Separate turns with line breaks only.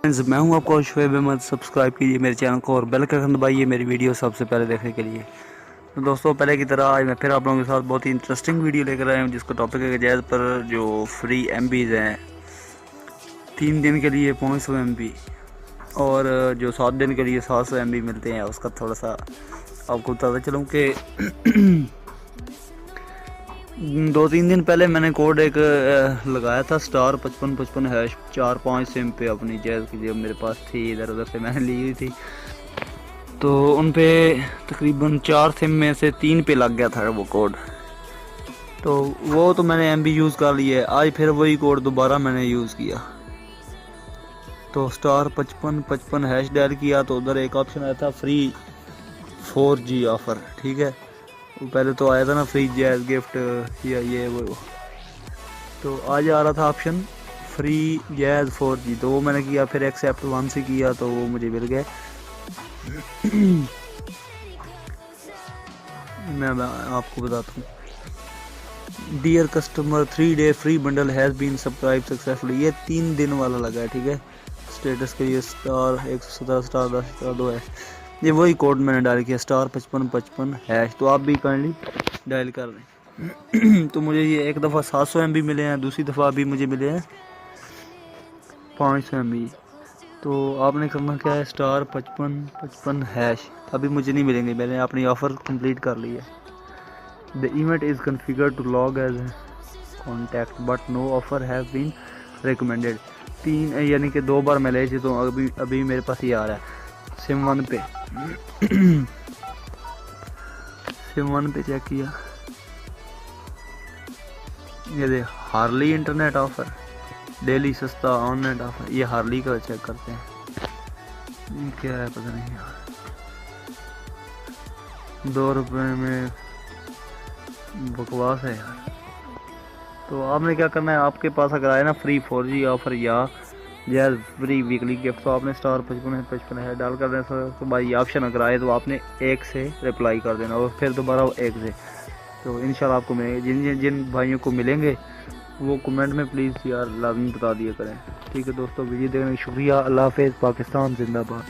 मैं हूं आपका शुएब अहमद। सब्सक्राइब कीजिए मेरे चैनल को और बेल का आइकन दबाइए मेरी वीडियो सबसे पहले देखने के लिए। तो दोस्तों, पहले की तरह आज मैं फिर आप लोगों के साथ बहुत ही इंटरेस्टिंग वीडियो लेकर आया हूं, जिसका टॉपिक है जैज़ पर जो फ्री MBs हैं 3 दिन के लिए 500 MB और जो 7 दिन के लिए 700 MB मिलते हैं। उसका थोड़ा सा आपको बताता चलूँ कि 2-3 दिन पहले मैंने कोड एक लगाया था *5555# 4-5 सिम पे अपनी जैज़ की, जो मेरे पास थी इधर उधर से मैंने ली हुई थी। तो उन पे तकरीबन 4 सिम में से 3 पे लग गया था वो कोड। तो वो तो मैंने MB यूज़ कर लिया है। आज फिर वही कोड दोबारा मैंने यूज़ किया, तो *5555# डायल किया तो उधर एक ऑप्शन आया था फ्री 4G ऑफ़र। ठीक है, वो पहले तो आया था ना फ्री जैज़ गिफ्ट या ये वो, तो आज आ रहा था ऑप्शन फ्री जैज़ 4G। तो वो मैंने किया, फिर एक्सेप्ट 1 से किया तो वो मुझे मिल गए। मैं आपको बताता हूँ। Dear customer 3 day free bundle has been subscribe successfully. ये 3 दिन वाला लगा है। ठीक है, स्टेटस के लिए *117*10*2 है। ये वही कोड मैंने डायल किया *5555#। तो आप भी काइंडली डायल कर लें। तो मुझे ये एक दफ़ा 700 MB मिले हैं, दूसरी दफ़ा अभी मुझे मिले हैं 500 MB। तो आपने करना क्या है, *5555#। अभी मुझे नहीं मिलेंगे, मैंने अपनी ऑफ़र कंप्लीट कर ली है। The event is configure to log as contact but no offer have been recommended. 3 यानी कि 2 बार मैं ले चुका, तो अभी मेरे पास ये आ रहा है सिम 1 पे। सिम 1 पे चेक किया, ये दे हार्ली इंटरनेट ऑफ़र, डेली सस्ता ऑनलाइन ऑफ़र। ये हार्ली का चेक करते हैं, ये क्या है पता नहीं यार। 2 रुपये में बकवास है यार। तो आपने क्या करना है, आपके पास अगर आए ना फ्री 4G ऑफ़र या फ्री वीकली गिफ्ट, तो आपने *5555# डाल कर देना। तो भाई ऑप्शन अगर आए तो आपने 1 से रिप्लाई कर देना और फिर दोबारा 1 से। तो इंशाल्लाह आपको मिलेंगे। जिन जिन भाइयों को मिलेंगे वो कमेंट में प्लीज़ यार लाज़मी बता दिया करें। ठीक है दोस्तों, वीडियो देखने का शुक्रिया। अल्लाह हाफ़िज़। पाकिस्तान जिंदाबाद।